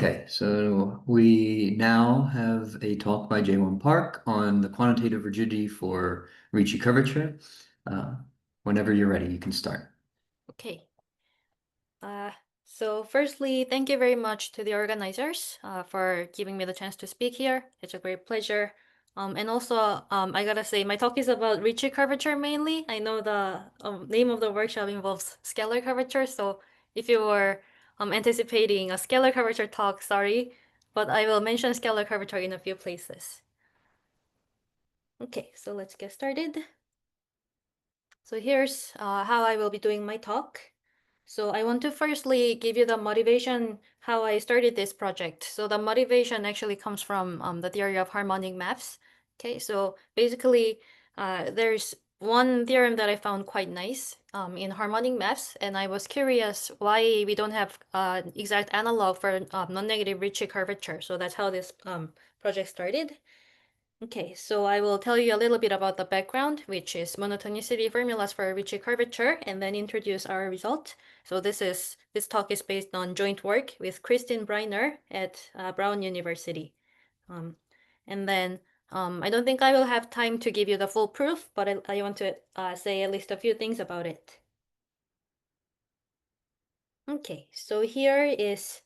Okay, so we now have a talk by Jiewon Park on the quantitative rigidity for Ricci curvature. Uh, Whenever you're ready, you can start. Okay. Uh, so firstly, thank you very much to the organizers for giving me the chance to speak here. It's a great pleasure. And also, I gotta say, my talk is about Ricci curvature mainly. I know the name of the workshop involves scalar curvature, so if you were anticipating a scalar curvature talk, sorry, but I will mention scalar curvature in a few places. Okay, so let's get started. So here's how I will be doing my talk. So I want to firstly give you the motivation how I started this project. So the motivation actually comes from the theory of harmonic maps. Okay, so basically there's one theorem that I found quite nice in harmonic maps, and I was curious why we don't have exact analog for non-negative Ricci curvature. So that's how this project started. Okay, so I will tell you a little bit about the background, which is monotonicity formulas for Ricci curvature, and then introduce our result. So this talk is based on joint work with Christine Breiner at Brown University. Um, and then I don't think I will have time to give you the full proof, but I want to say at least a few things about it. Okay, so here is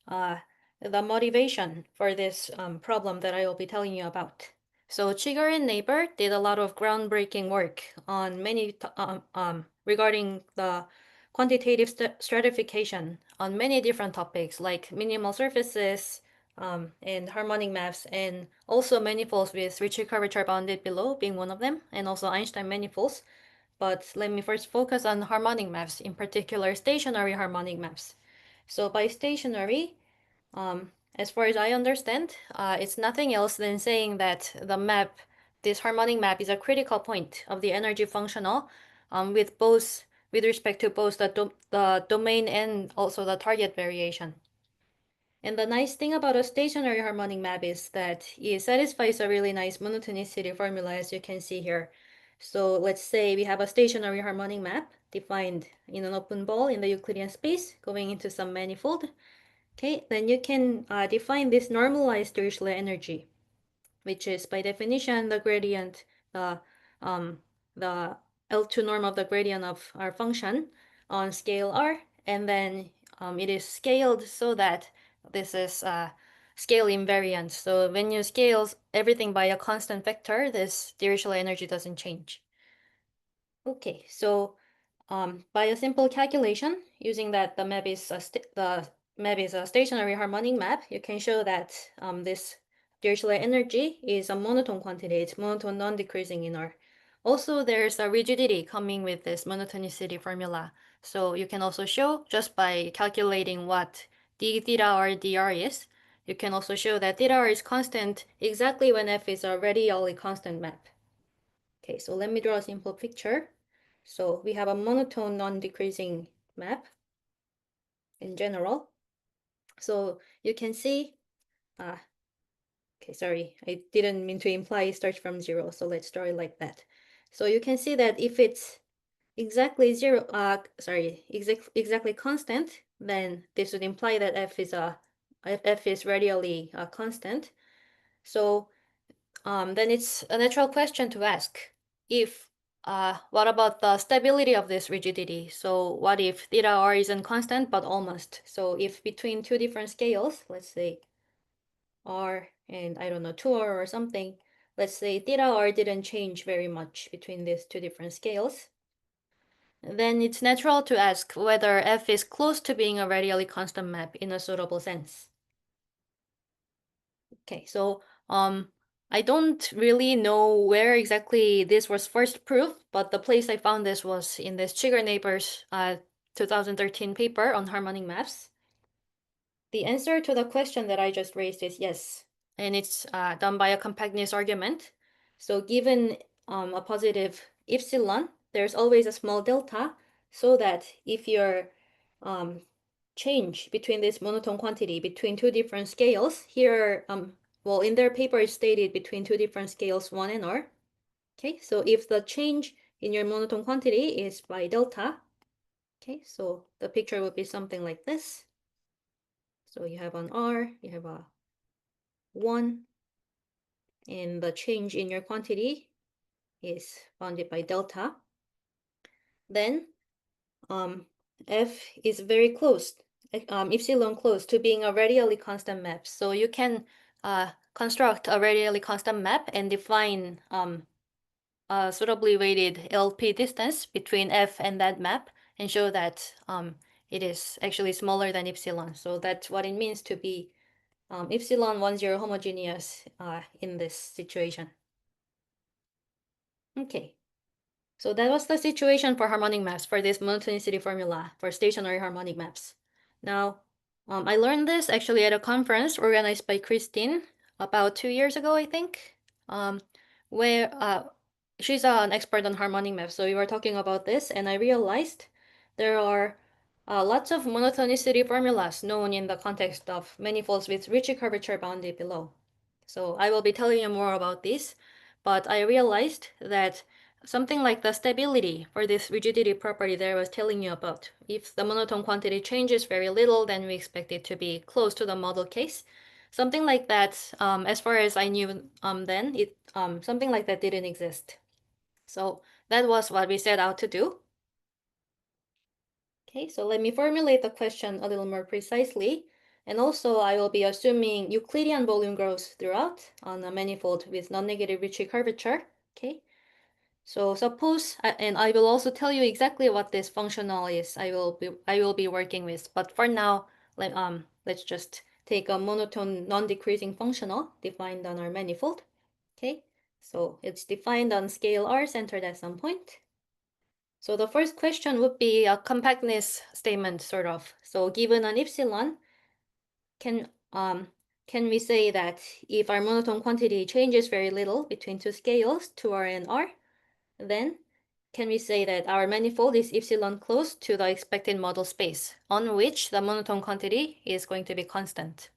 the motivation for this problem that I will be telling you about. So Chigger and Neighbor did a lot of groundbreaking work on regarding the quantitative stratification on many different topics like minimal surfaces and harmonic maps, and also manifolds with Ricci curvature bounded below being one of them, and also Einstein manifolds. But let me first focus on harmonic maps, in particular stationary harmonic maps. So by stationary, as far as I understand, it's nothing else than saying that this harmonic map is a critical point of the energy functional with respect to both the domain and also the target variation. And the nice thing about a stationary harmonic map is that it satisfies a really nice monotonicity formula, as you can see here. So let's say we have a stationary harmonic map defined in an open ball in the Euclidean space going into some manifold. Okay, then you can define this normalized Dirichlet energy, which is by definition the gradient, um, the L2 norm of the gradient of our function on scale R, and then it is scaled so that this is scale invariant. So when you scale everything by a constant vector, this Dirichlet energy doesn't change. Okay, so by a simple calculation, using that the map is a stationary harmonic map, you can show that this Dirichlet energy is a monotone quantity. It's monotone non-decreasing in R. Also, there's a rigidity coming with this monotonicity formula. So you can also show just by calculating what d theta r dr is. You can also show that theta r is constant exactly when f is a radially constant map. Okay, so let me draw a simple picture. So we have a monotone non-decreasing map in general. So you can see, okay, sorry, I didn't mean to imply it starts from 0. So let's draw it like that. So you can see that if it's exactly exactly constant, then this would imply that f is radially constant. So then it's a natural question to ask if what about the stability of this rigidity? So what if theta r isn't constant but almost? So if between two different scales, let's say r and I don't know 2r or something, let's say theta r didn't change very much between these two different scales, then it's natural to ask whether f is close to being a radially constant map in a suitable sense. Okay, so I don't really know where exactly this was first proved, but the place I found this was in this Chigger Neighbors 2013 paper on harmonic maps. The answer to the question that I just raised is yes, and it's done by a compactness argument. So given a positive epsilon, there's always a small delta, so that if your change between this monotone quantity between two different scales, here, well, in their paper it's stated between two different scales, 1 and R. Okay, so if the change in your monotone quantity is by delta, okay, so the picture would be something like this. So you have an R, you have a 1, and the change in your quantity is bounded by delta. Then F is very close, epsilon close to being a radially constant map. So you can construct a radially constant map and define a suitably weighted LP distance between F and that map and show that it is actually smaller than epsilon. So that's what it means to be epsilon 1,0 homogeneous in this situation. Okay. So that was the situation for harmonic maps for this monotonicity formula for stationary harmonic maps. Now, I learned this actually at a conference organized by Christine about 2 years ago, I think, where she's an expert on harmonic maps. So we were talking about this, and I realized there are lots of monotonicity formulas known in the context of manifolds with Ricci curvature bounded below. So I will be telling you more about this, but I realized that something like the stability for this rigidity property that I was telling you about. If the monotone quantity changes very little, then we expect it to be close to the model case. Something like that, as far as I knew then, something like that didn't exist. So that was what we set out to do. Okay, so let me formulate the question a little more precisely. And also, I will be assuming Euclidean volume growth throughout on a manifold with non-negative Ricci curvature. Okay. So suppose, and I will also tell you exactly what this functional is I will be working with. But for now, let's just take a monotone non-decreasing functional defined on our manifold. Okay, so it's defined on scale R centered at some point. So the first question would be a compactness statement, sort of. So given an epsilon, can we say that if our monotone quantity changes very little between two scales, 2R and R, then can we say that our manifold is epsilon close to the expected model space on which the monotone quantity is going to be constant?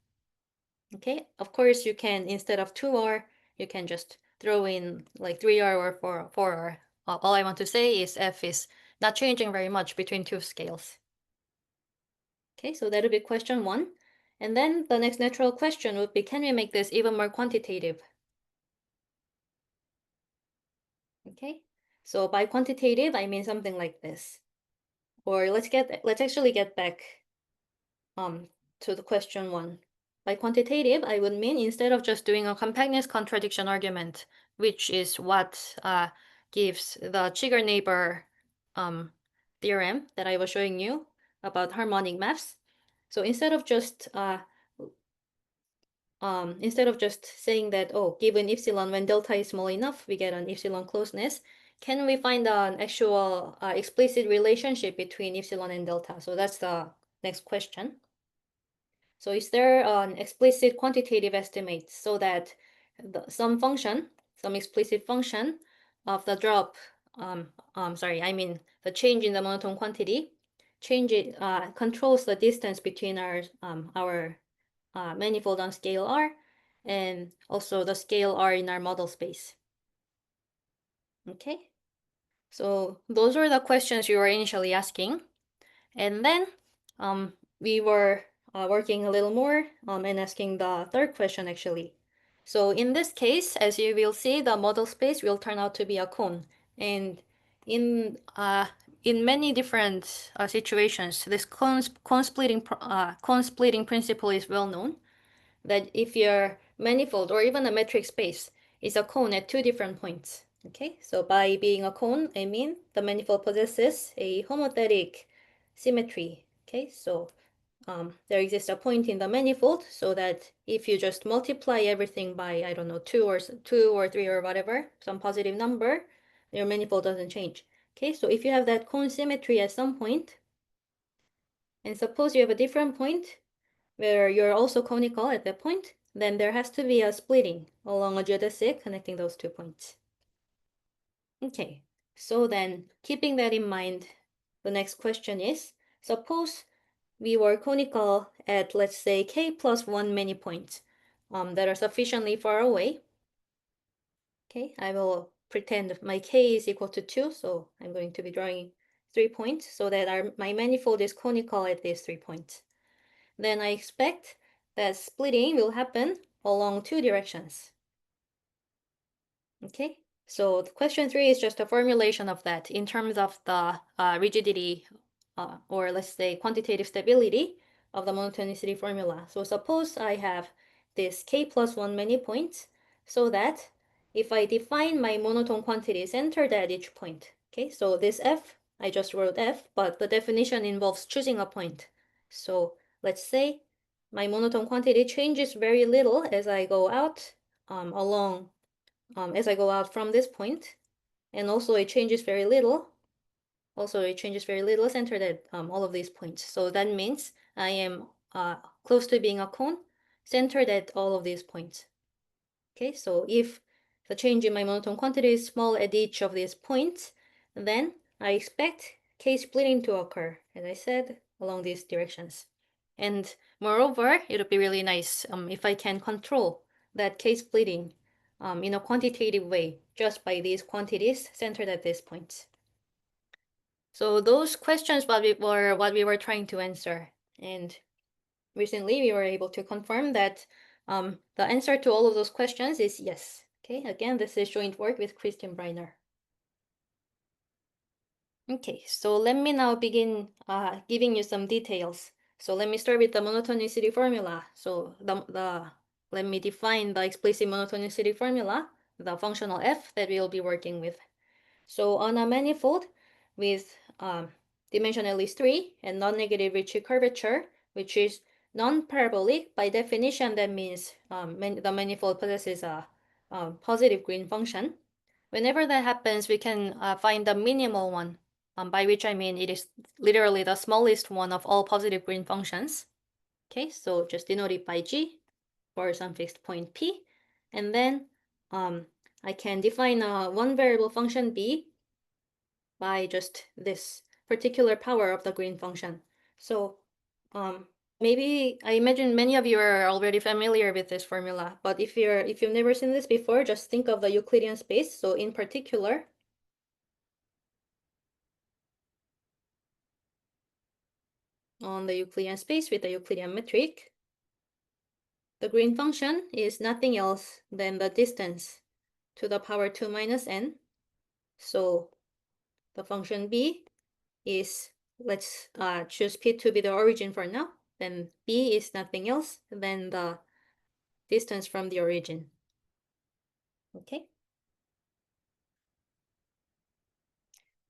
Okay, of course you can, instead of 2R, you can just throw in like 3R or 4R. All I want to say is F is not changing very much between two scales. Okay, so that would be question 1. And then the next natural question would be, can we make this even more quantitative? Okay, so by quantitative, I mean something like this. Or let's actually get back to the question 1. By quantitative, I would mean instead of just doing a compactness contradiction argument, which is what gives the Cheeger-Neighbor theorem that I was showing you about harmonic maps. So instead of just saying that, oh, given epsilon, when delta is small enough, we get an epsilon closeness, can we find an actual explicit relationship between epsilon and delta? So that's the next question. So is there an explicit quantitative estimate so that some explicit function of the drop, the change in the monotone quantity, controls the distance between our manifold on scale R and also the scale R in our model space. Okay, so those were the questions you were initially asking. And then we were working a little more and asking the third question actually. So in this case, as you will see, the model space will turn out to be a cone. And in many different situations, this cone splitting principle is well known. That if your manifold or even a metric space is a cone at two different points. Okay, so by being a cone, I mean the manifold possesses a homothetic symmetry. Okay, so there exists a point in the manifold so that if you just multiply everything by, I don't know, 2 or 3 or whatever, some positive number, your manifold doesn't change. Okay, so if you have that cone symmetry at some point, and suppose you have a different point where you're also conical at that point, then there has to be a splitting along a geodesic connecting those 2 points. Okay, so then keeping that in mind, the next question is, suppose we were conical at, let's say, k plus 1 many points that are sufficiently far away. Okay, I will pretend my k is equal to 2, so I'm going to be drawing 3 points so that my manifold is conical at these 3 points. then I expect that splitting will happen along two directions. Okay, so question 3 is just a formulation of that in terms of the rigidity, or let's say quantitative stability of the monotonicity formula. So suppose I have this k plus 1 many points, so that if I define my monotone quantity centered at each point, okay, so this f, I just wrote f, but the definition involves choosing a point. So let's say my monotone quantity changes very little as I go out as I go out from this point, and also it changes very little. Centered at all of these points. So that means I am close to being a cone centered at all of these points. Okay, so if the change in my monotone quantity is small at each of these points, then I expect K splitting to occur, as I said, along these directions. And moreover, it would be really nice if I can control that K splitting in a quantitative way, just by these quantities centered at these points. So those questions what we were trying to answer. And recently we were able to confirm that the answer to all of those questions is yes. Okay, again, this is joint work with Christine Breiner. Okay, so let me now begin giving you some details. So let me start with the monotonicity formula. So let me define the explicit monotonicity formula, the functional f that we will be working with. So on a manifold with dimension at least 3 and non-negative Ricci curvature, which is non-parabolic, by definition, that means the manifold possesses a positive green function. Whenever that happens, we can find the minimal one, by which I mean it is literally the smallest one of all positive green functions. Okay, so just denote it by G for some fixed point P. And then I can define a one variable function B by just this particular power of the green function. So maybe I imagine many of you are already familiar with this formula, but if you've never seen this before, just think of the Euclidean space. So in particular, on the Euclidean space with the Euclidean metric, the green function is nothing else than the distance to the power 2 minus n. So the function b is, let's choose P to be the origin for now. Then B is nothing else than the distance from the origin. Okay.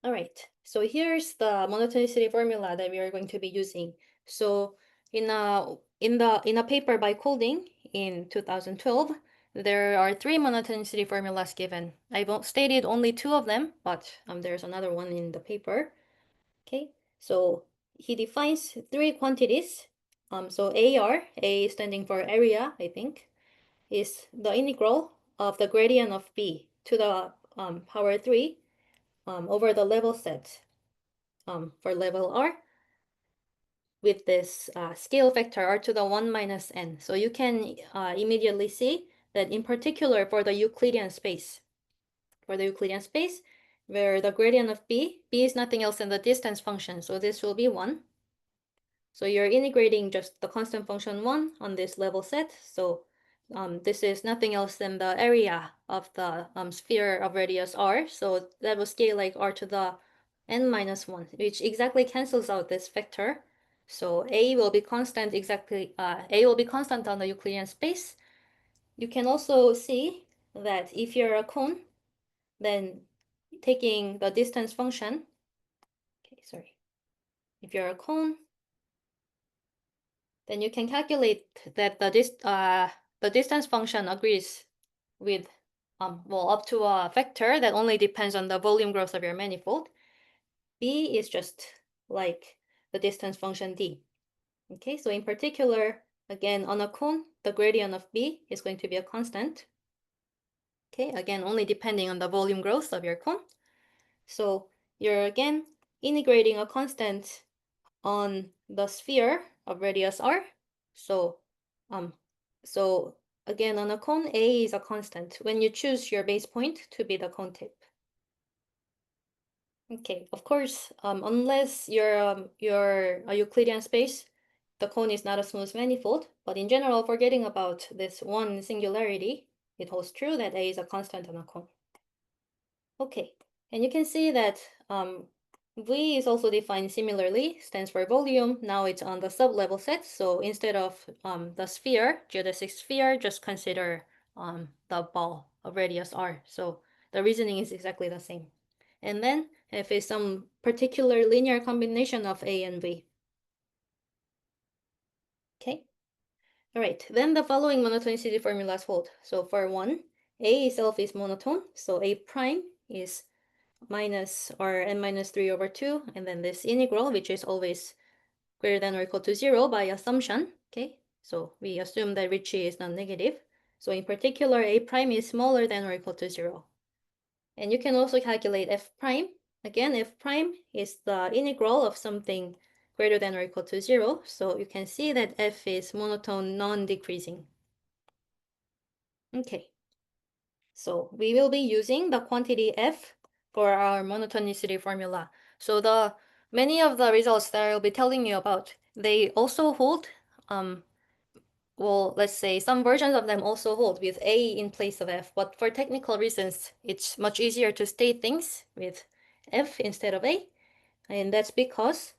All right. So here's the monotonicity formula that we are going to be using. So in a paper by Colding in 2012, there are 3 monotonicity formulas given. I've stated only 2 of them, but there's another one in the paper. Okay. So he defines 3 quantities. So A standing for area, I think, is the integral of the gradient of B to the power 3 over the level set for level R with this scale factor R to the 1 minus n. So you can immediately see that in particular for the Euclidean space, where the gradient of B is nothing else than the distance function. So this will be 1. So you're integrating just the constant function 1 on this level set. So this is nothing else than the area of the sphere of radius r. So that will scale like r to the n minus 1, which exactly cancels out this vector. So a will be constant on the Euclidean space. You can also see that if you're a cone, then taking the distance function, if you're a cone, then you can calculate that the distance function agrees with up to a vector that only depends on the volume growth of your manifold. B is just like the distance function d. Okay, so in particular, again, on a cone, the gradient of B is going to be a constant. Okay, again, only depending on the volume growth of your cone. So you're again integrating a constant on the sphere of radius r. So so again, on a cone, A is a constant when you choose your base point to be the cone tip. Okay, of course, unless you're a Euclidean space the cone is not a smooth manifold, but in general, forgetting about this one singularity, it holds true that A is a constant on a cone. Okay, and you can see that V is also defined similarly, stands for volume. Now it's on the sub-level set, so instead of the sphere, geodesic sphere, just consider the ball of radius r. So the reasoning is exactly the same. And then F is some particular linear combination of A and V. Okay. All right, then the following monotonicity formulas hold. So for one, A itself is monotone, so A prime is minus or n minus 3 over 2, and then this integral, which is always greater than or equal to 0 by assumption. Okay, so we assume that Ricci is non-negative. So in particular, A prime is smaller than or equal to 0. And you can also calculate F prime. Again, F prime is the integral of something greater than or equal to 0. So you can see that F is monotone non-decreasing. Okay, so we will be using the quantity F for our monotonicity formula. So many of the results that I'll be telling you about, they also hold, well, let's say some versions of them also hold with A in place of F, but for technical reasons, it's much easier to state things with F instead of A. And that's because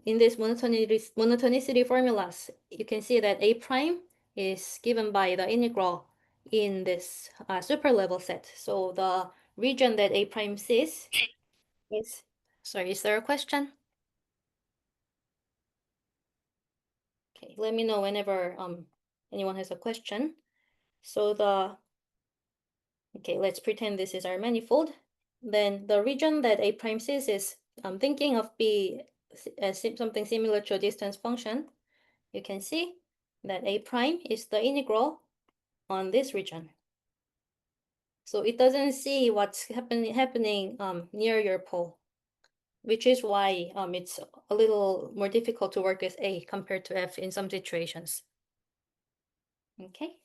in this monotonicity formulas, you can see that A prime is given by the integral in this super level set. So the region that A prime sees is, sorry, is there a question? Okay, let me know whenever anyone has a question. So okay, let's pretend this is our manifold. Then the region that A prime sees is, I'm thinking of B as something similar to a distance function. You can see that A prime is the integral on this region. So it doesn't see what's happening near your pole, which is why it's a little more difficult to work with A compared to F in some situations. Okay.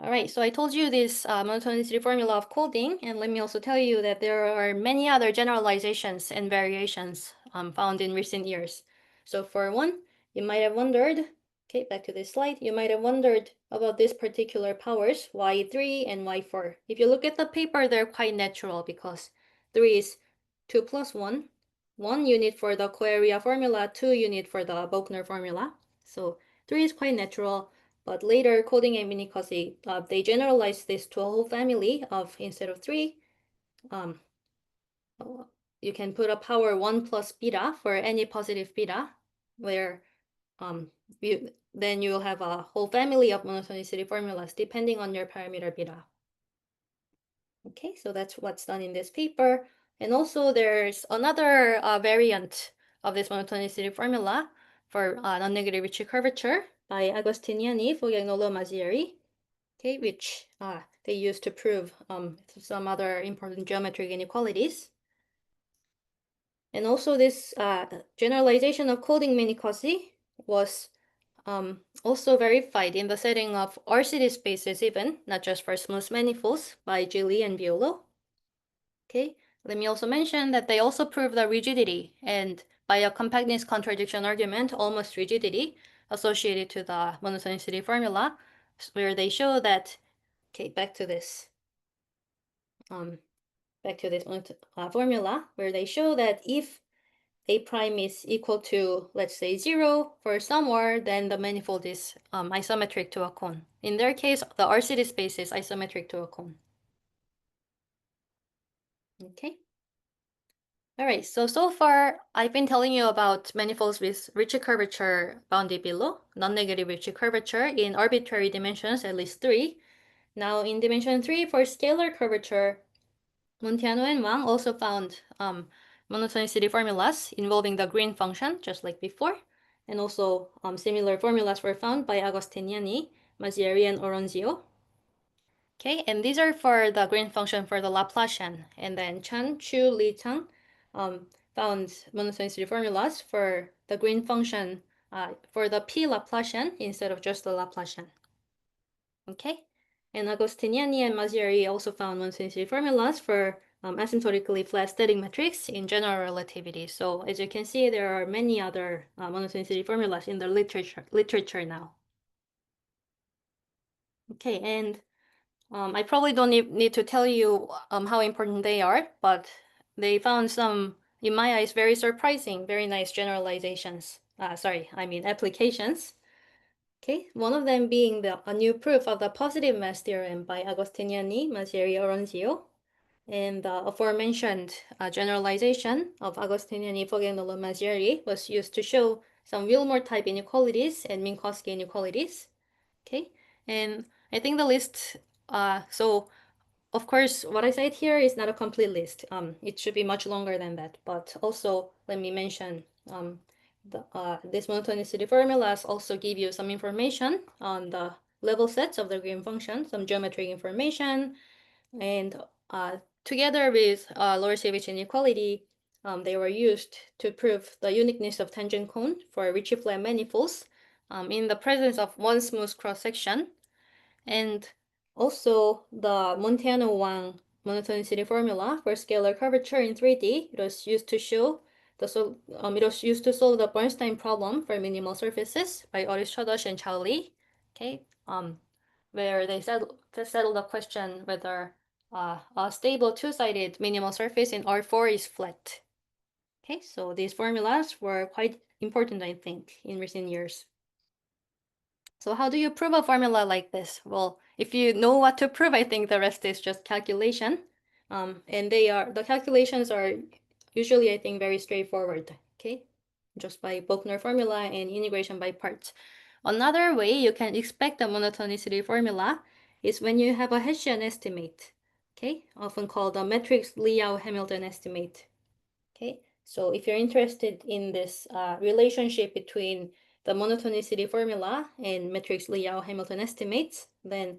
All right, so I told you this monotonicity formula of coding, and let me also tell you that there are many other generalizations and variations found in recent years. So for one, you might have wondered, okay, back to this slide, you might have wondered about these particular powers, y3 and y4. If you look at the paper, they're quite natural because 3 is 2 plus 1, 1 unit for the co-area formula, 2 unit for the Bochner formula. So 3 is quite natural. But later, coding and Minikasi, they generalized this to a whole family of, instead of 3, um, you can put a power 1 plus beta for any positive beta, where then you will have a whole family of monotonicity formulas depending on your parameter beta. Okay, so that's what's done in this paper. And also there's another variant of this monotonicity formula for non-negative Ricci curvature by Agostiniani, Fogliagnolo, Mazzieri, okay, which they used to prove some other important geometric inequalities. And also this generalization of coding Minikasi was also verified in the setting of RCD spaces even, not just for smooth manifolds, by Gili and Violo. Okay, let me also mention that they also prove the rigidity, and by a compactness contradiction argument, almost rigidity associated to the monotonicity formula, where they show that, okay, back to this formula, where they show that if A prime is equal to, let's say, 0 for somewhere, then the manifold is isometric to a cone. In their case, the RCD space is isometric to a cone. Okay. All right, so far I've been telling you about manifolds with Ricci curvature bounded below, non-negative Ricci curvature in arbitrary dimensions, at least 3. Now in dimension 3 for scalar curvature, Montiano and Wang also found monotonicity formulas involving the green function, just like before. And also similar formulas were found by Agostiniani, Mazzieri, and Oronzio. Okay, and these are for the green function for the Laplacian. And then Chan, Chu, Li Chang found monotonicity formulas for the green function for the P Laplacian instead of just the Laplacian. Okay, and Agostiniani and Mazzieri also found monotonicity formulas for asymptotically flat static metrics in general relativity. So as you can see, there are many other monotonicity formulas in the literature now. Okay, and I probably don't need to tell you how important they are, but they found some, in my eyes, very surprising, very nice generalizations. Applications. Okay, one of them being a new proof of the positive mass theorem by Agostiniani, Mazzieri, Oronzio, and the aforementioned generalization of Agostiniani, Fognolo, Mazzieri was used to show some Wilmore type inequalities and Minkowski inequalities. Okay, and I think the list, so of course, what I said here is not a complete list. It should be much longer than that, but also let me mention this monotonicity formulas also give you some information on the level sets of the green function, some geometric information, and together with Lorentz inequality, they were used to prove the uniqueness of tangent cone for Ricci flat manifolds in the presence of one smooth cross-section. And also the Monteano-Wang monotonicity formula for scalar curvature in 3D. It was used to show it was used to solve the Bernstein problem for minimal surfaces by Oris Chodosh and Chao Li. Okay, where they settled the question whether a stable two-sided minimal surface in R4 is flat. Okay, so these formulas were quite important, I think, in recent years. So how do you prove a formula like this? Well, if you know what to prove, I think the rest is just calculation. And the calculations are usually, I think, very straightforward, okay? Just by Bochner formula and integration by parts. Another way you can expect a monotonicity formula is when you have a Hessian estimate, okay? Often called a matrix Liao-Hamilton estimate, okay? So if you're interested in this relationship between the monotonicity formula and matrix Liao-Hamilton estimates, then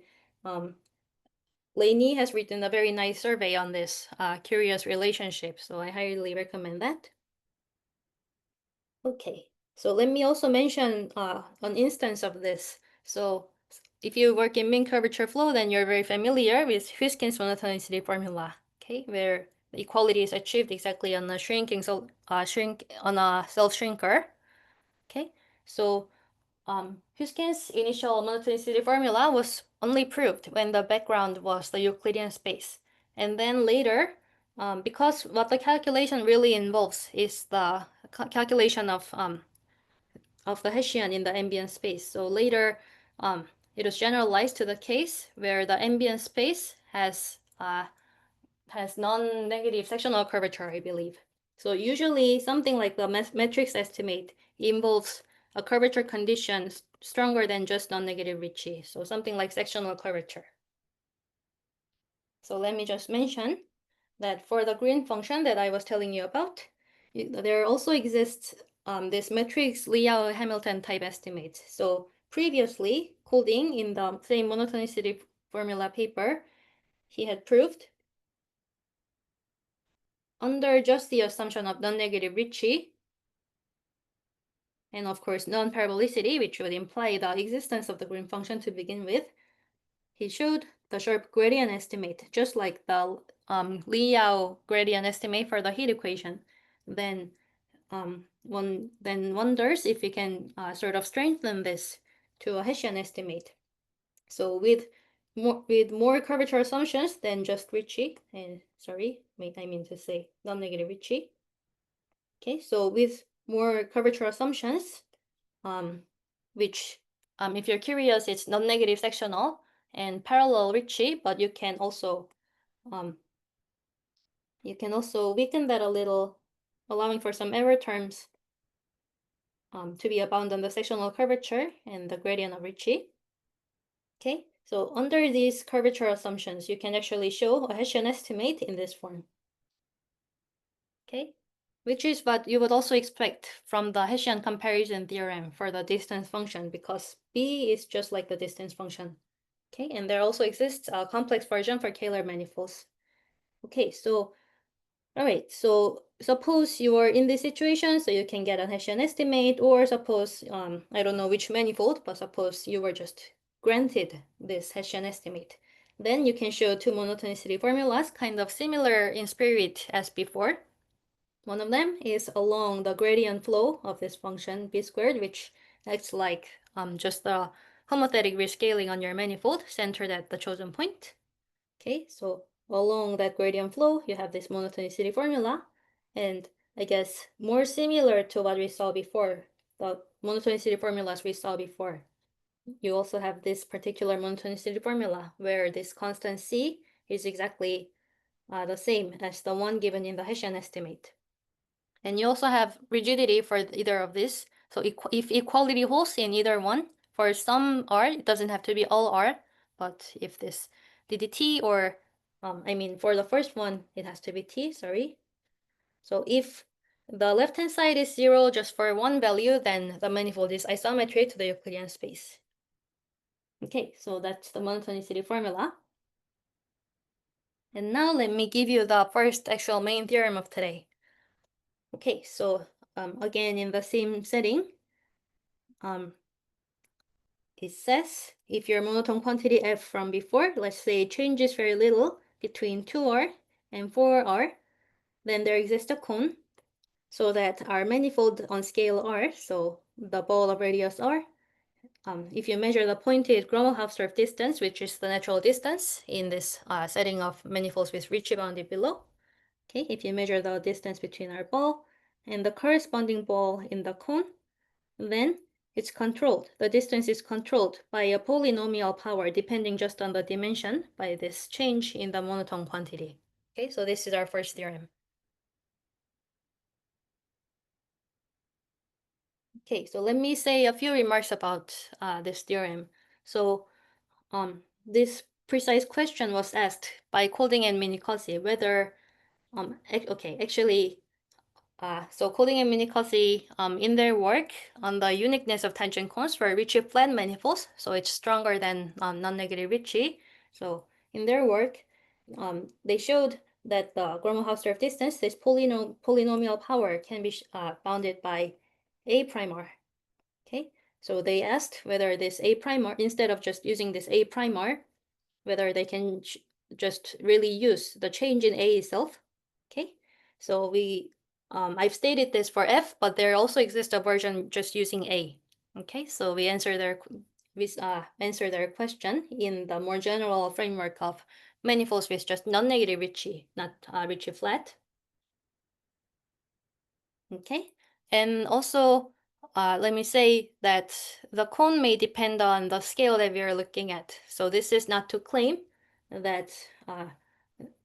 Laney has written a very nice survey on this curious relationship, so I highly recommend that. Okay, so let me also mention an instance of this. So if you work in mean curvature flow, then you're very familiar with Huisken's monotonicity formula, okay, where the equality is achieved exactly on a on a self-shrinker. Okay, so Huisken's initial monotonicity formula was only proved when the background was the Euclidean space, and then later, because what the calculation really involves is the calculation of the Hessian in the ambient space. So later, it was generalized to the case where the ambient space has non-negative sectional curvature, I believe. So usually something like the matrix estimate involves a curvature condition stronger than just non-negative Ricci. So something like sectional curvature. So let me just mention that for the green function that I was telling you about, there also exists this matrix Liao-Hamilton type estimates. So previously, Colding in the same monotonicity formula paper, he had proved under just the assumption of non-negative Ricci, and of course non-parabolicity, which would imply the existence of the green function to begin with, he showed the sharp gradient estimate, just like the Liao gradient estimate for the heat equation. Then one then wonders if we can sort of strengthen this to a Hessian estimate. So with more curvature assumptions than just Ricci, and I mean to say non-negative Ricci. Okay, so with more curvature assumptions, which if you're curious, it's non-negative sectional and parallel Ricci, but you can also weaken that a little, allowing for some error terms to be abound on the sectional curvature and the gradient of Ricci. Okay, so under these curvature assumptions, you can actually show a Hessian estimate in this form. Okay, which is what you would also expect from the Hessian comparison theorem for the distance function, because B is just like the distance function. Okay, and there also exists a complex version for Kähler manifolds. Okay, so all right, so suppose you are in this situation, so you can get a Hessian estimate, or suppose, I don't know which manifold, but suppose you were just granted this Hessian estimate. then you can show two monotonicity formulas, kind of similar in spirit as before. One of them is along the gradient flow of this function b squared, which acts like just the homothetic rescaling on your manifold centered at the chosen point. Okay, so along that gradient flow, you have this monotonicity formula, and I guess more similar to what we saw before, the monotonicity formulas we saw before. You also have this particular monotonicity formula where this constant C is exactly the same as the one given in the Hessian estimate. And you also have rigidity for either of these. So if equality holds in either one, for some R, it doesn't have to be all R, but if this ddt or, I mean, for the first one, it has to be T, sorry. So if the left-hand side is 0 just for one value, then the manifold is isometric to the Euclidean space. Okay, so that's the monotonicity formula. And now let me give you the first actual main theorem of today. Okay, so again, in the same setting, it says if your monotone quantity f from before, let's say, changes very little between 2r and 4r, then there exists a cone so that our manifold on scale r, so the ball of radius r, if you measure the pointed Gromov-Hausdorff distance, which is the natural distance in this setting of manifolds with Ricci bounded below, okay, if you measure the distance between our ball and the corresponding ball in the cone, then it's controlled. The distance is controlled by a polynomial power depending just on the dimension by this change in the monotone quantity. Okay, so this is our first theorem. Okay, so let me say a few remarks about this theorem. So this precise question was asked by Colding and Minikossi whether, okay, actually, so Colding and Minikossi in their work on the uniqueness of tangent cones for Ricci flat manifolds, so it's stronger than non-negative Ricci. So in their work, they showed that the Gromov-Hausdorff distance, this polynomial power, can be bounded by A prime R. Okay, so they asked whether this A prime R, instead of just using this A prime R, whether they can just really use the change in A itself. Okay, so I've stated this for F, but there also exists a version just using A. Okay, so we answer their question in the more general framework of manifolds with just non-negative Ricci, not Ricci flat. Okay, and also let me say that the cone may depend on the scale that we are looking at. So this is not to claim that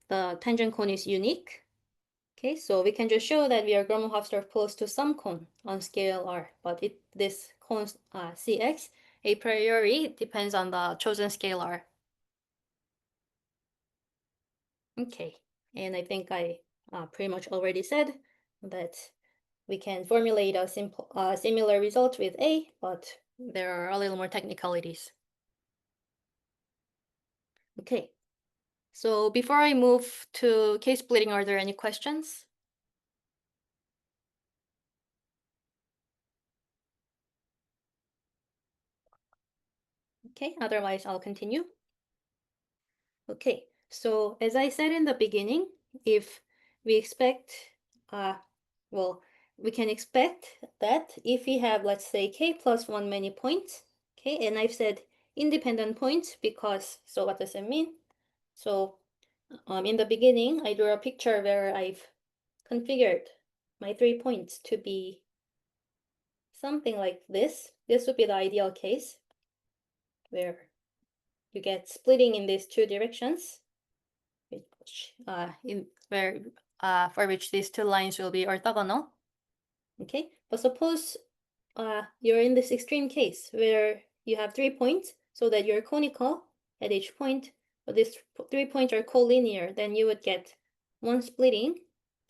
the tangent cone is unique. Okay, so we can just show that we are Gromov-Hausdorff close to some cone on scale R, but this cone Cx a priori depends on the chosen scale R. Okay, and I think I pretty much already said that we can formulate a simple, similar result with A, but there are a little more technicalities. Okay, so before I move to case splitting, are there any questions? Okay, otherwise I'll continue. Okay, so as I said in the beginning, if we expect, well, we can expect that if we have, let's say, k plus 1 many points, okay, and I've said independent points because, so what does it mean? So in the beginning, I drew a picture where I've configured my 3 points to be something like this. This would be the ideal case where you get splitting in these two directions, which for which these two lines will be orthogonal. Okay, but suppose you're in this extreme case where you have 3 points so that you're conical at each point, but these 3 points are collinear, then you would get one splitting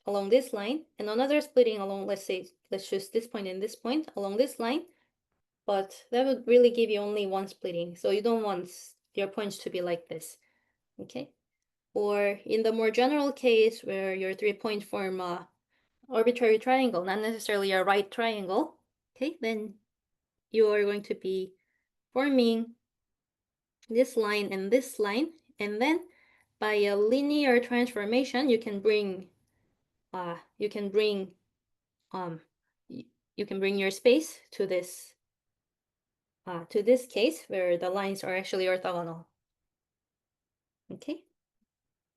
along this line and another splitting along, let's choose this point and this point along this line, but that would really give you only one splitting, so you don't want your points to be like this. Okay, or in the more general case where your 3 points form a arbitrary triangle, not necessarily a right triangle, okay, then you are going to be forming this line and this line And then by a linear transformation, you can bring you can bring your space to this case where the lines are actually orthogonal. Okay.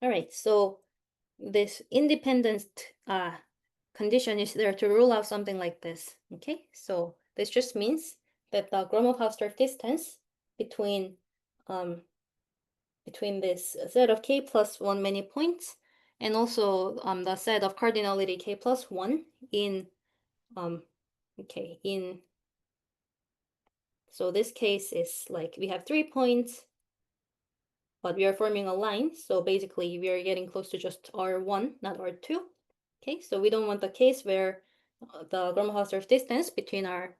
All right. So this independent condition is there to rule out something like this. Okay. So this just means that the Gromov-Hausdorff distance between this set of k plus 1 many points and also the set of cardinality k plus 1 in so this case is like we have 3 points, but we are forming a line. So basically we are getting close to just R1, not R2. Okay, so we don't want the case where the Gromov-Hausdorff distance between our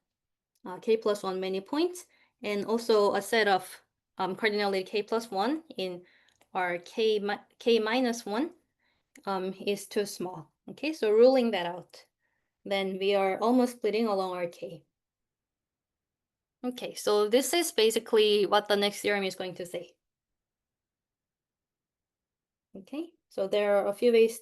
k plus 1 many points and also a set of cardinality k plus 1 in our k minus 1 is too small. Okay, so ruling that out, then we are almost splitting along our k. Okay, so this is basically what the next theorem is going to say. Okay, so there are a few ways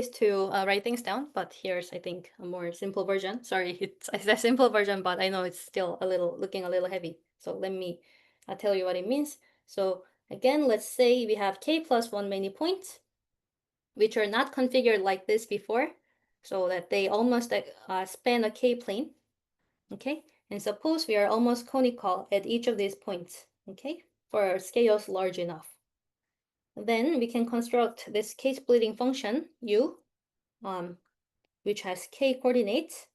to write things down, but here's, I think, a more simple version. Sorry, it's a simple version, but I know it's still looking a little heavy. So let me tell you what it means. So again, let's say we have k plus 1 many points, which are not configured like this before, so that they almost span a k-plane. Okay, and suppose we are almost conical at each of these points, okay, for scales large enough. Then we can construct this k-splitting function u, which has k coordinates.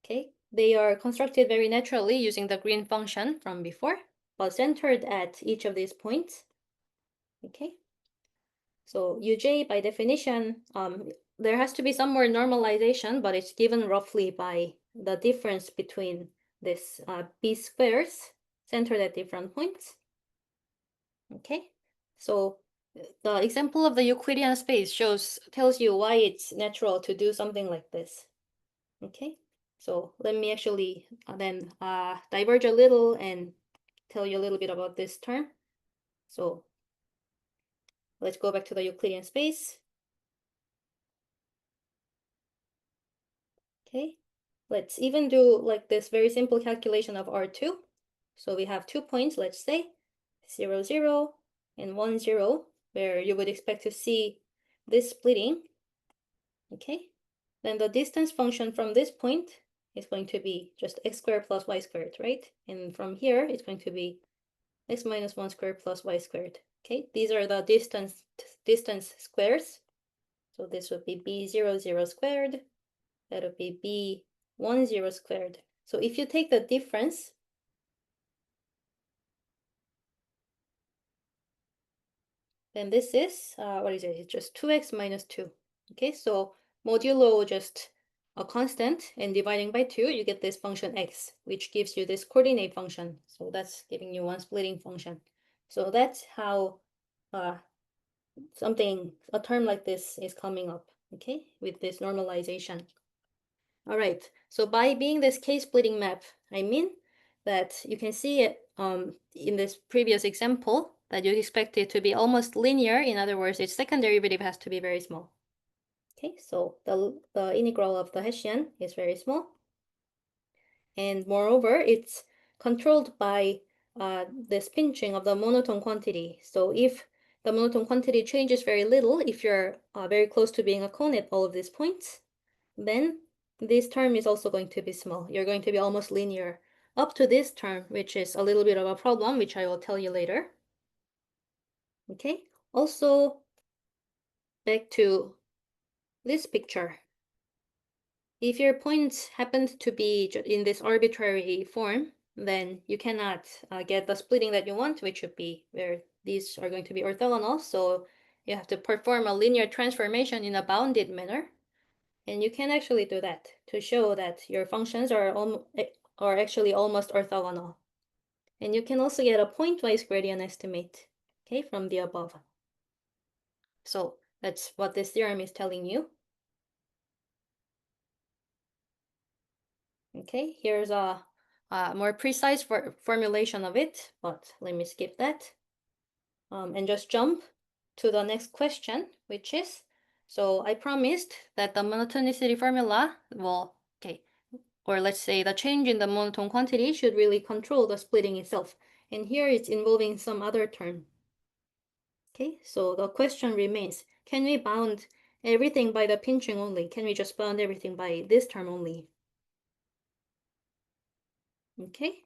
Okay, they are constructed very naturally using the green function from before, but centered at each of these points. Okay, so uj by definition, there has to be some more normalization, but it's given roughly by the difference between this b squares centered at different points. Okay, so the example of the Euclidean space tells you why it's natural to do something like this. Okay, so let me actually then diverge a little and tell you a little bit about this term. So let's go back to the Euclidean space. Okay, let's even do like this very simple calculation of R2. So we have 2 points, let's say 0, 0, and 1, 0, where you would expect to see this splitting. Okay, then the distance function from this point is going to be just x squared plus y squared, right? And from here, it's going to be x minus 1 squared plus y squared. Okay, these are the distance squares. So this would be b0, 0 squared. That would be b1, 0 squared. So if you take the difference, then this is, what is it? It's just 2x minus 2. Okay, so modulo just a constant and dividing by 2, you get this function x, which gives you this coordinate function. So that's giving you one splitting function. So that's how a term like this is coming up, okay, with this normalization. All right, so by being this k-splitting map, I mean that you can see it in this previous example that you expect it to be almost linear. In other words, its second derivative has to be very small. Okay, so the integral of the Hessian is very small. And moreover, it's controlled by this pinching of the monotone quantity. So if the monotone quantity changes very little, if you're very close to being a cone at all of these points, then this term is also going to be small. You're going to be almost linear up to this term, which is a little bit of a problem, which I will tell you later. Okay, also back to this picture. If your points happened to be in this arbitrary form, then you cannot get the splitting that you want, which would be where these are going to be orthogonal. So you have to perform a linear transformation in a bounded manner. And you can actually do that to show that your functions are actually almost orthogonal. And you can also get a pointwise gradient estimate, okay, from the above. So that's what this theorem is telling you. Okay, here's a more precise formulation of it, but let me skip that. and just jump to the next question, which is, so I promised that the monotonicity formula will, okay, or let's say the change in the monotone quantity should really control the splitting itself. And here it's involving some other term. Okay, so the question remains, can we bound everything by the pinching only? Can we just bound everything by this term only? Okay,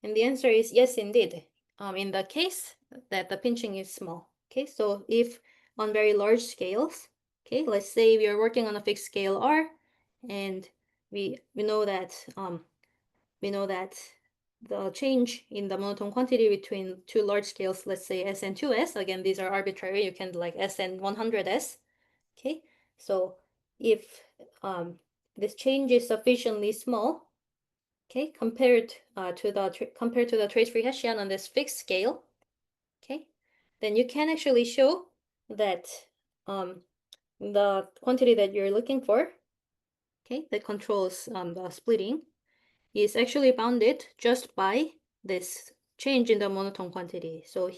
and the answer is yes, indeed. In the case that the pinching is small. Okay, so if on very large scales, okay, let's say we are working on a fixed scale R, and we know that the change in the monotone quantity between two large scales, let's say S and 2S, again, these are arbitrary, you can like S and 100S, okay? So if this change is sufficiently small, okay, compared to the trace-free Hessian on this fixed scale, okay, then you can actually show that the quantity that you're looking for, okay, that controls the splitting, is actually bounded just by this change in the monotone quantity. So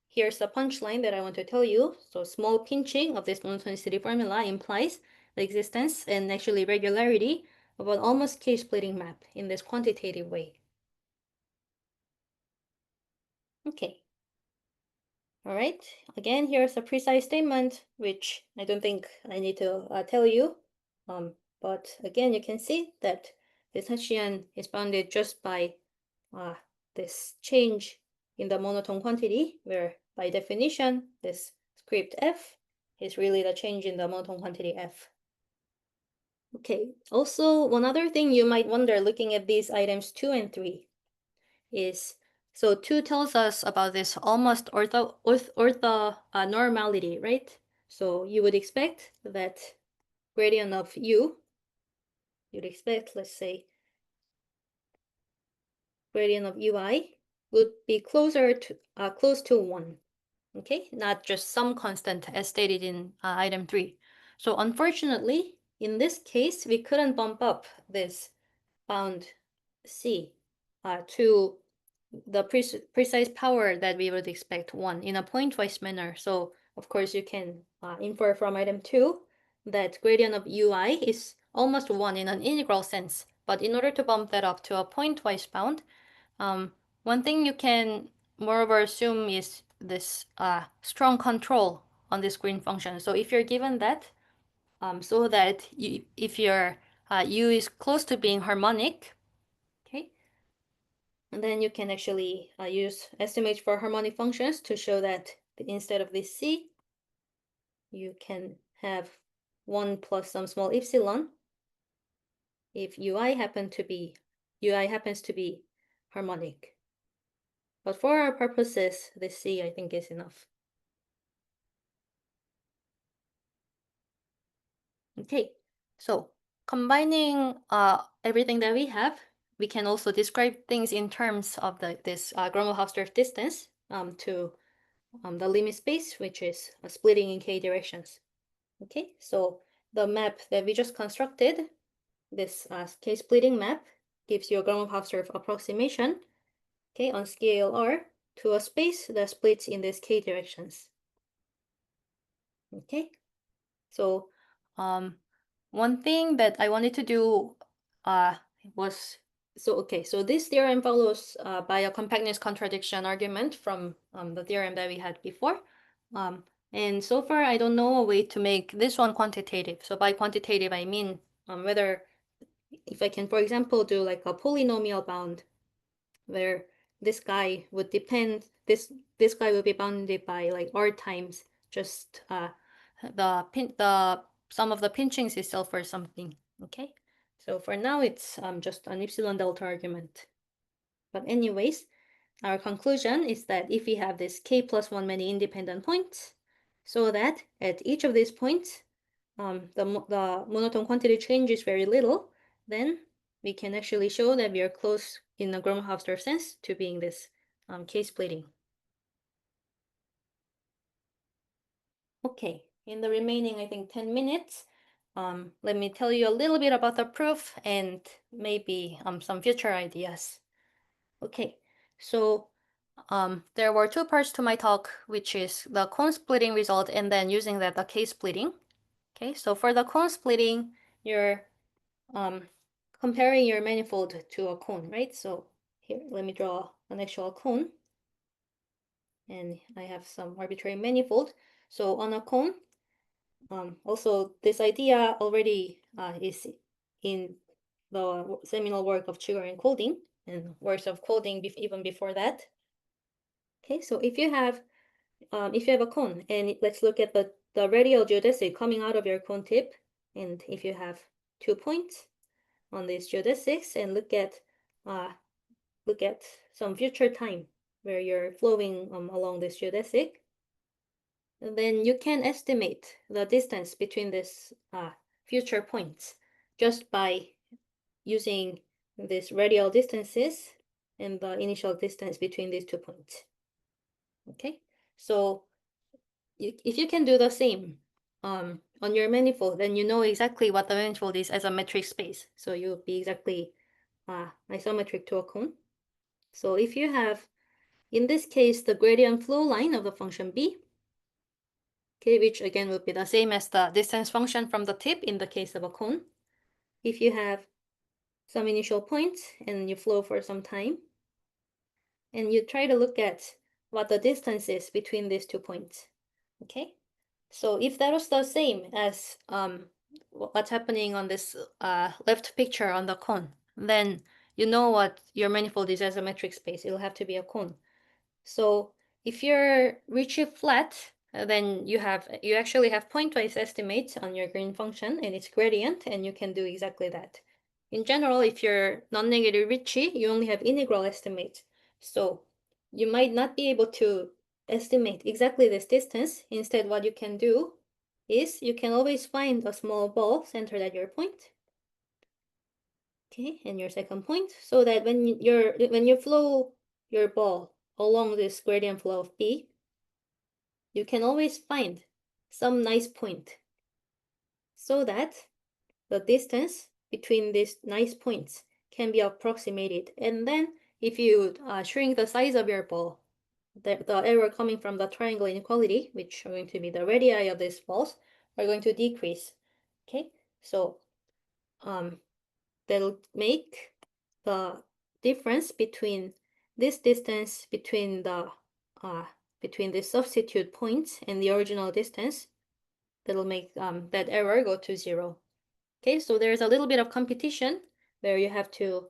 here's the punchline that I want to tell you. So small pinching of this monotonicity formula implies the existence and actually regularity of an almost case-splitting map in this quantitative way. Okay. All right. Again, here's a precise statement, which I don't think I need to tell you. But again, you can see that this Hessian is bounded just by this change in the monotone quantity, where by definition, this script f is really the change in the monotone quantity f. Okay, also one other thing you might wonder looking at these items 2 and 3 is, so 2 tells us about this almost normality, right? So you would expect that gradient of u, you'd expect, let's say, gradient of ui would be close to 1. Okay, not just some constant as stated in item 3. So unfortunately, in this case, we couldn't bump up this bound C to the precise power that we would expect 1 in a pointwise manner. So of course, you can infer from item 2 that gradient of ui is almost 1 in an integral sense. But in order to bump that up to a pointwise bound, one thing you can moreover assume is this strong control on this green function. So if you're given that, so that if your u is close to being harmonic, okay, and then you can actually use estimates for harmonic functions to show that instead of this c, you can have 1 plus some small epsilon if ui happens to be harmonic. But for our purposes, this C I think is enough. Okay, so combining everything that we have, we can also describe things in terms of this Gromov-Hausdorff distance to the limit space, which is splitting in k directions. Okay, so the map that we just constructed, this k-splitting map, gives you a Gromov-Hausdorff approximation, okay, on scale R to a space that splits in these k directions. Okay, so one thing that I wanted to do was, so this theorem follows by a compactness contradiction argument from the theorem that we had before. And so far, I don't know a way to make this one quantitative. So by quantitative, I mean whether if I can, for example, do like a polynomial bound where this guy would depend, this guy will be bounded by like r times just the sum of the pinchings itself or something. Okay, so for now it's just an epsilon delta argument. But anyways, our conclusion is that if we have this k plus 1 many independent points, so that at each of these points the monotone quantity changes very little, then we can actually show that we are close in the Gromov-Hausdorff sense to being this k-splitting. Okay, in the remaining, I think, 10 minutes, let me tell you a little bit about the proof and maybe some future ideas. Okay, so there were two parts to my talk, which is the cone splitting result and then using that the case splitting. Okay, so for the cone splitting, you're comparing your manifold to a cone, right? So here, let me draw an actual cone. And I have some arbitrary manifold. So on a cone, also this idea already is in the seminal work of Chigorin and Kolding and works of Kolding even before that. Okay, so if you have a cone, and let's look at the radial geodesic coming out of your cone tip, and if you have 2 points on these geodesics, and look at some future time where you're flowing along this geodesic, then you can estimate the distance between these future points just by using these radial distances and the initial distance between these 2 points. Okay, so if you can do the same on your manifold, then you know exactly what the manifold is as a metric space. So you'll be exactly isometric to a cone. So if you have, in this case, the gradient flow line of the function b, okay, which again would be the same as the distance function from the tip in the case of a cone. If you have some initial points and you flow for some time, and you try to look at what the distance is between these 2 points, okay? So if that was the same as what's happening on this left picture on the cone, then you know what your manifold is as a metric space. It'll have to be a cone. So if you're Ricci flat, then you actually have pointwise estimates on your green function and its gradient, and you can do exactly that. In general, if you're non-negative Ricci, you only have integral estimates. So you might not be able to estimate exactly this distance. Instead, what you can do is you can always find a small ball centered at your point, okay, and your second point, so that when you flow your ball along this gradient flow of B, you can always find some nice point so that the distance between these nice points can be approximated. And then if you shrink the size of your ball, the error coming from the triangle inequality, which are going to be the radii of these balls, are going to decrease. Okay, so that'll make the difference between this distance between the substitute points and the original distance, that'll make that error go to 0. Okay, so there's a little bit of competition where you have to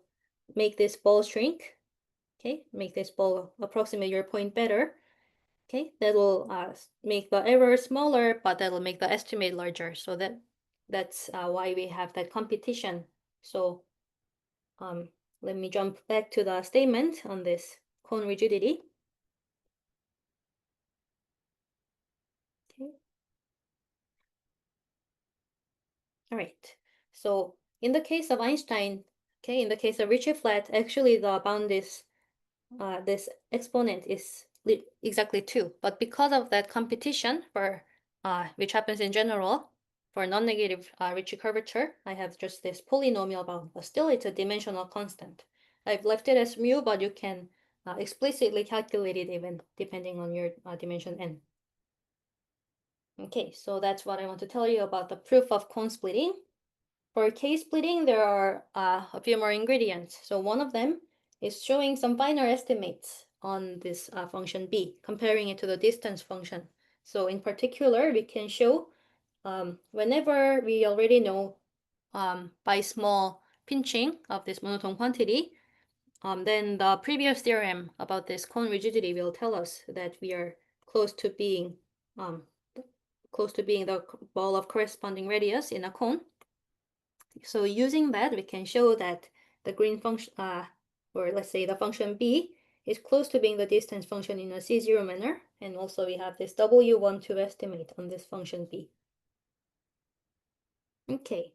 make this ball shrink. Okay, make this ball approximate your point better. Okay, that will make the error smaller, but that will make the estimate larger. So that's why we have that competition. So let me jump back to the statement on this cone rigidity. Okay. All right. So in the case of Einstein, okay, in the case of Ricci flat, actually the bound is this exponent is exactly 2. But because of that competition for which happens in general for non-negative Ricci curvature, I have just this polynomial bound, but still it's a dimensional constant. I've left it as mu, but you can explicitly calculate it even depending on your dimension n. Okay, so that's what I want to tell you about the proof of cone splitting. For case splitting, there are a few more ingredients. So one of them is showing some binary estimates on this function b, comparing it to the distance function. So in particular, we can show whenever we already know by small pinching of this monotone quantity, then the previous theorem about this cone rigidity will tell us that we are close to being the ball of corresponding radius in a cone. So using that, we can show that the green function, or let's say the function b, is close to being the distance function in a C0 manner. And also we have this W1 to estimate on this function b. Okay.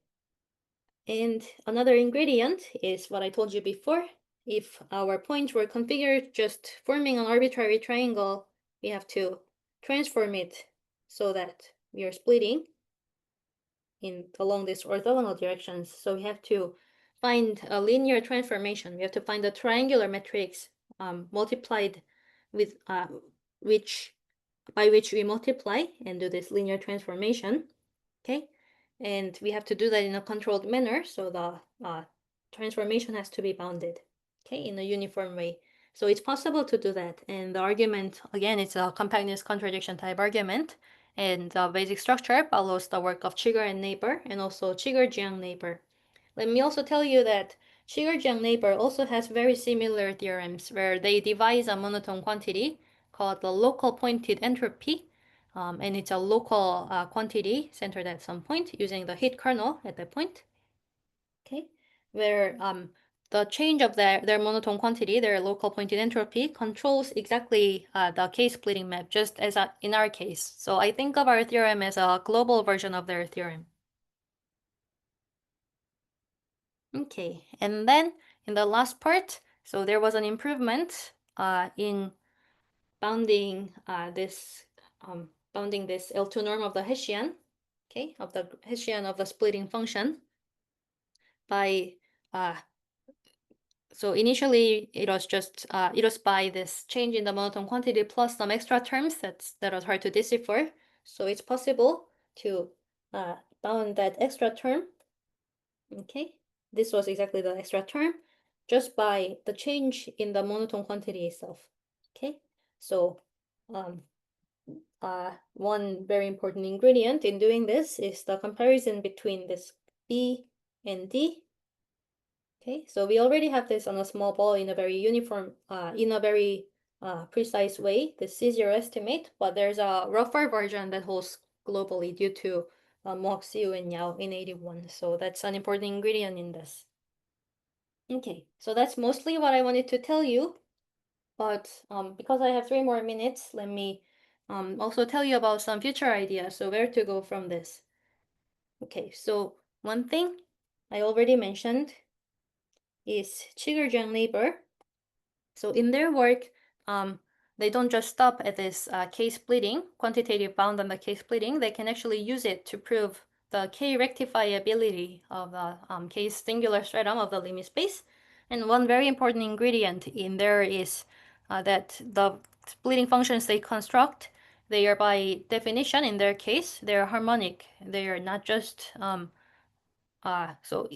And another ingredient is what I told you before. If our points were configured just forming an arbitrary triangle, we have to transform it so that we are splitting along these orthogonal directions. So we have to find a linear transformation. We have to find the triangular matrix multiplied with which by which we multiply and do this linear transformation. Okay, and we have to do that in a controlled manner, so the transformation has to be bounded, okay, in a uniform way. So it's possible to do that, and the argument, again, it's a compactness contradiction type argument, and the basic structure follows the work of Chigger and Neighbor, and also Chigger-Jiang Neighbor. Let me also tell you that Chigger-Jiang Neighbor also has very similar theorems where they devise a monotone quantity called the local pointed entropy, and it's a local quantity centered at some point using the heat kernel at that point. Okay, where the change of their monotone quantity, their local pointed entropy, controls exactly the K-splitting map, just as in our case. So I think of our theorem as a global version of their theorem. Okay, and then in the last part, so there was an improvement in bounding bounding this L2 norm of the Hessian, okay, of the Hessian of the splitting function by so initially it was just it was by this change in the monotone quantity plus some extra terms that was hard to decipher. So it's possible to bound that extra term. Okay, this was exactly the extra term just by the change in the monotone quantity itself. Okay, so one very important ingredient in doing this is the comparison between this B and D. Okay, so we already have this on a small ball in a very uniform, in a very precise way, the C0 estimate, but there's a rougher version that holds globally due to Mock, Siu, and Yao in 81. So that's an important ingredient in this. Okay, so that's mostly what I wanted to tell you, but because I have 3 more minutes, let me also tell you about some future ideas, so where to go from this. Okay, so one thing I already mentioned is Chigger-Jiang Neighbor. So in their work, they don't just stop at this K-splitting, quantitative bound on the K-splitting, they can actually use it to prove the K-rectifiability of the K-singular stratum of the limit space. And one very important ingredient in there is that the splitting functions they construct, they are by definition, in their case, they're harmonic. They are not just, so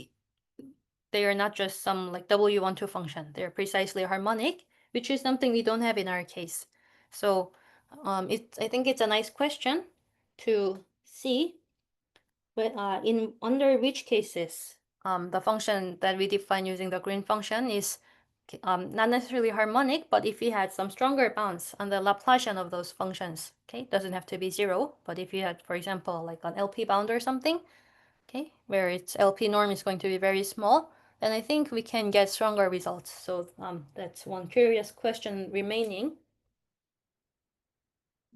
they are not just some like W12 function. They're precisely harmonic, which is something we don't have in our case. So I think it's a nice question to see but in under which cases the function that we define using the green function is not necessarily harmonic, but if we had some stronger bounds on the Laplacian of those functions, okay, it doesn't have to be zero, but if you had, for example, like an LP bound or something, okay, where its LP norm is going to be very small, then I think we can get stronger results. So that's one curious question remaining.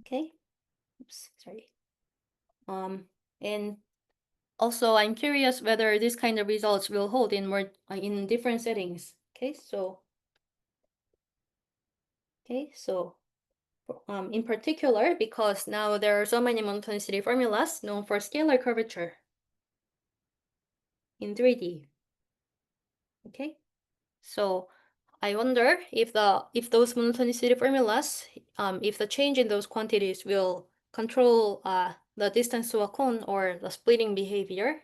Okay, oops, sorry. And also I'm curious whether this kind of results will hold in more in different settings. Okay, so in particular, because now there are so many monotonicity formulas known for scalar curvature in 3D. Okay, so I wonder if those monotonicity formulas, if the change in those quantities will control the distance to a cone or the splitting behavior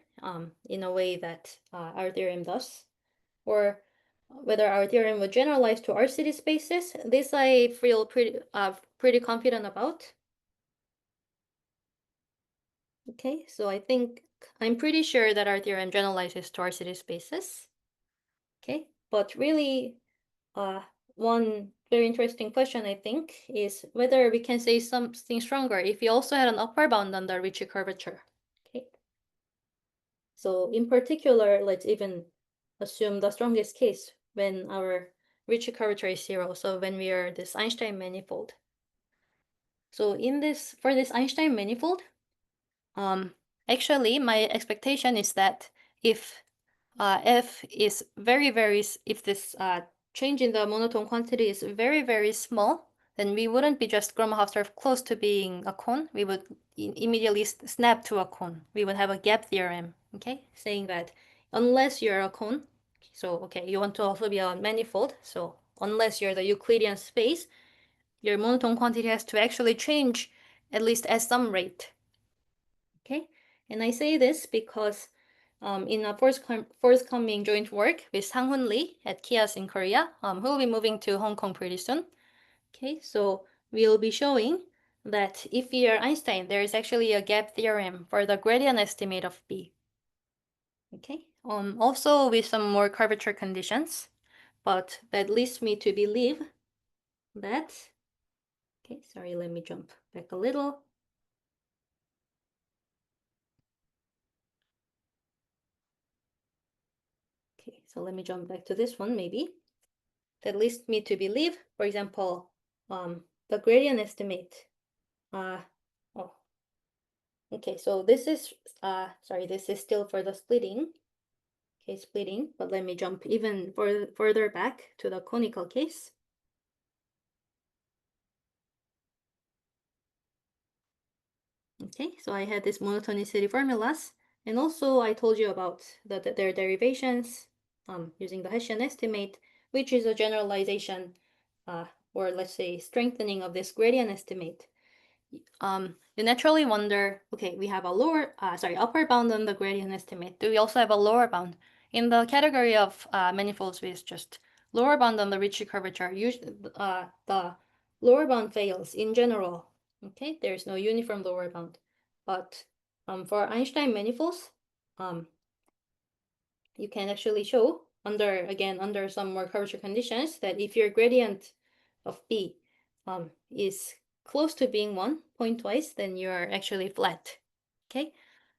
in a way that our theorem does, or whether our theorem would generalize to RCD spaces. This I feel pretty confident about. Okay, so I think I'm pretty sure that our theorem generalizes to RCD spaces. Okay, but really, one very interesting question, I think, is whether we can say something stronger if we also had an upper bound on the Ricci curvature. Okay. So in particular, let's even assume the strongest case when our Ricci curvature is 0. So when we are this Einstein manifold. So for this Einstein manifold, actually my expectation is that if f is if this change in the monotone quantity is very, very small, then we wouldn't be just Gromov-Hausdorff close to being a cone. We would immediately snap to a cone. We would have a gap theorem, okay, saying that unless you're a cone, so okay, you want to also be a manifold, so unless you're the Euclidean space, your monotone quantity has to actually change at least at some rate. Okay, and I say this because in a forthcoming joint work with Sang-hoon Lee at KIAS in Korea, who will be moving to Hong Kong pretty soon. Okay, so we'll be showing that if we are Einstein, there is actually a gap theorem for the gradient estimate of B. Okay, also with some more curvature conditions, but that leads me to believe that, okay, sorry, let me jump back a little. Okay, so let me jump back to this one maybe. That leads me to believe, for example, the gradient estimate. Oh, okay, so this is, sorry, this is still for the splitting. Okay, splitting, but let me jump even further back to the conical case. Okay, so I had this monotonicity formulas, and also I told you about their derivations using the Hessian estimate, which is a generalization, or let's say strengthening of this gradient estimate. You naturally wonder, okay, we have a upper bound on the gradient estimate. Do we also have a lower bound? In the category of manifolds with just lower bound on the Ricci curvature, usually the lower bound fails in general. Okay, there's no uniform lower bound. But for Einstein manifolds, you can actually show under some more curvature conditions that if your gradient of B is close to being 1 pointwise, then you're actually flat. Okay,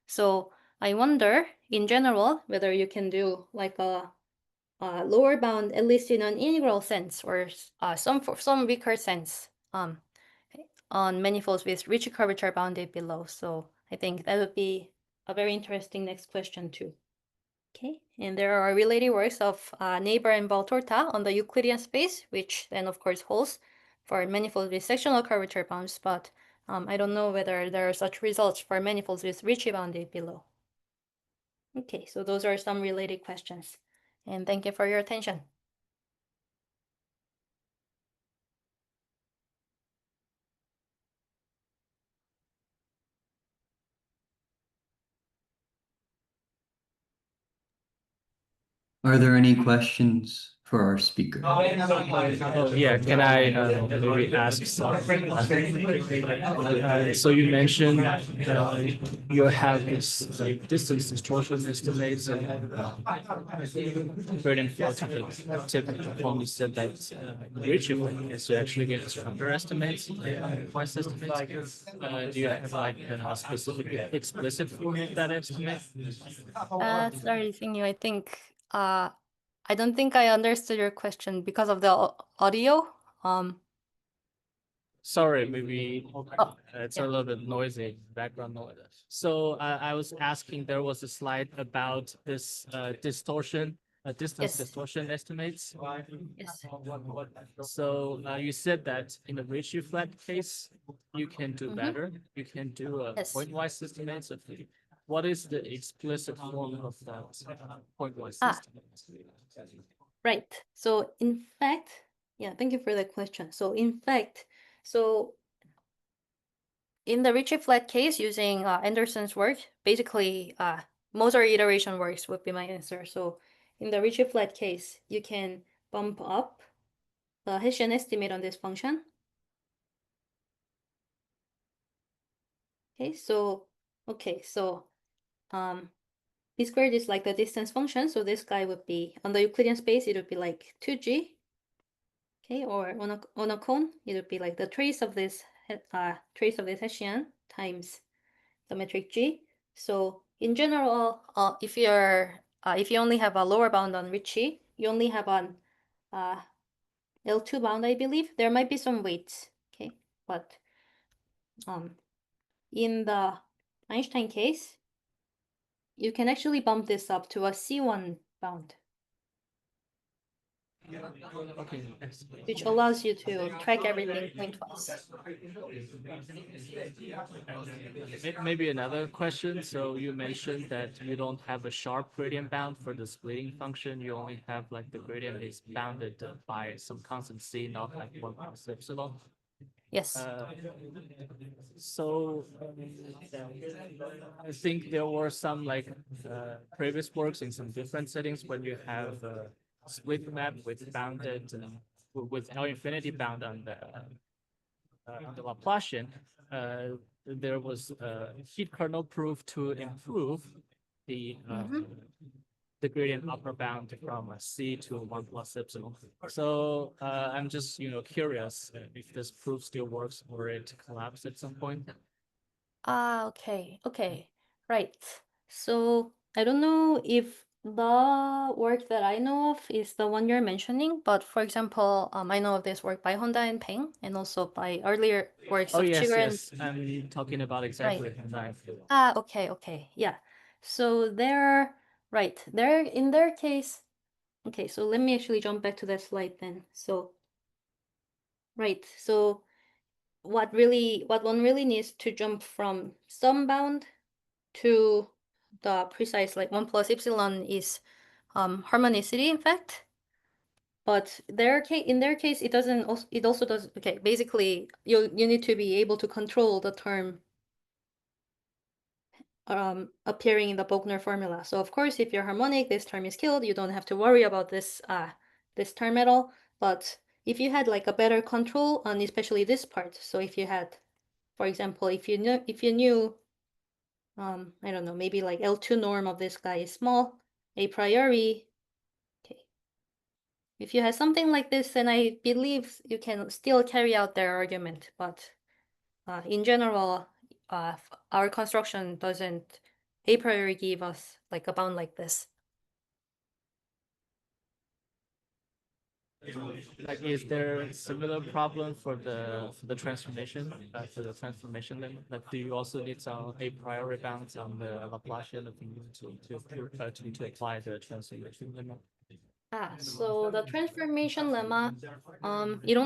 so I wonder in general whether you can do like a lower bound, at least in an integral sense, or some weaker sense on manifolds with Ricci curvature bounded below. So I think that would be a very interesting next question too. Okay, and there are related works of Neighbor and Valtorta on the Euclidean space, which then of course holds for manifolds with sectional curvature bounds, but I don't know whether there are such results for manifolds with Ricci bounded below. Okay, so those are some related questions, and thank you for your attention. Are there any questions for our speaker? Oh, yeah, can I maybe ask something? So you mentioned you have this distance distortion estimates and gradient flow typical. You said that Ricci is actually get stronger estimates, twice estimates. Do you have like a specific explicit form of that estimate? Sorry, Singyu, I think I don't think I understood your question because of the audio. Sorry, maybe it's yeah. a little bit noisy, background noise. So I was asking, there was a slide about this distortion, distance Yes. distortion estimates. Yes. So you said that in the Ricci flat case, you can do better. You can do a Yes. pointwise estimates. What is the explicit form of that pointwise Ah. estimate? Right. So in fact, yeah, thank you for that question. So in fact, in the Ricci flat case using Anderson's work, basically Moser iteration works would be my answer. So in the Ricci flat case, you can bump up the Hessian estimate on this function. Okay, so B squared is like the distance function, so this guy would be on the Euclidean space, it would be like 2g. Okay, or on a cone, it would be like the trace of this Hessian times the metric g. So in general, if you only have a lower bound on Ricci, you only have an L2 bound, I believe. There might be some weights, okay, but in the Einstein case, you can actually bump this up to a C1 bound, Okay. which allows you to track everything pointwise. Maybe another question. So you mentioned that you don't have a sharp gradient bound for the splitting function. You only have like the gradient is bounded by some constant c, not like 1 plus epsilon. Yes. So I think there were some like previous works in some different settings when you have a split map with bounded with L infinity bound on the Laplacian. There was a heat kernel proof to improve the the gradient upper bound from C to 1 plus epsilon. So I'm just curious if this proof still works or it collapsed at some point. Okay, right. So I don't know if the work that I know of is the one you're mentioning, but for example, I know of this work by Honda and Peng, and also by earlier works Oh of yes, Chigur and yes. I'm talking about exactly that. okay, yeah. So they're right. They're in their case. Okay, so let me actually jump back to that slide then. So right, so what one really needs to jump from some bound to the precise like 1 plus epsilon is harmonicity, in fact. But in their case, it doesn't also, it also does, okay, basically you need to be able to control the term appearing in the Bochner formula. So of course, if you're harmonic, this term is killed. You don't have to worry about this this term at all. But if you had like a better control on especially this part, so if you had, for example, if you knew I don't know, maybe like L2 norm of this guy is small, a priori, okay. If you have something like this, then I believe you can still carry out their argument, but in general, our construction doesn't a priori give us like a bound like this. Like, is there a similar problem for the transformation limit? Like, do you also need some a priori bounds on the Laplacian to apply the transformation limit? So the transformation lemma,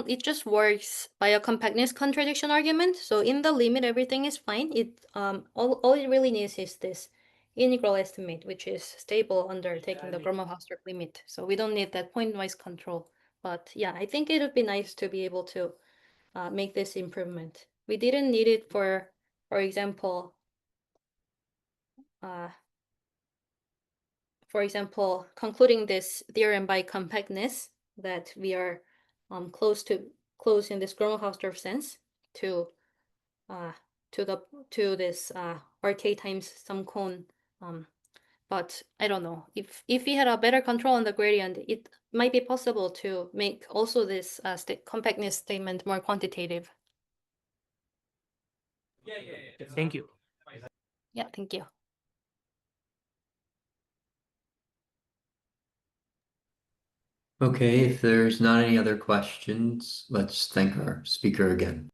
it just works by a compactness contradiction argument. So in the limit, everything is fine. All it really needs is this integral estimate, which is stable under taking the Gromov-Hausdorff limit. So we don't need that pointwise control. But yeah, I think it would be nice to be able to make this improvement. We didn't need it for example, concluding this theorem by compactness that we are close in this Gromov-Hausdorff sense to this RK times some cone. But I don't know if we had a better control on the gradient, it might be possible to make also this compactness statement more quantitative. Thank you. Yeah, thank you. Okay, if there's not any other questions, let's thank our speaker again.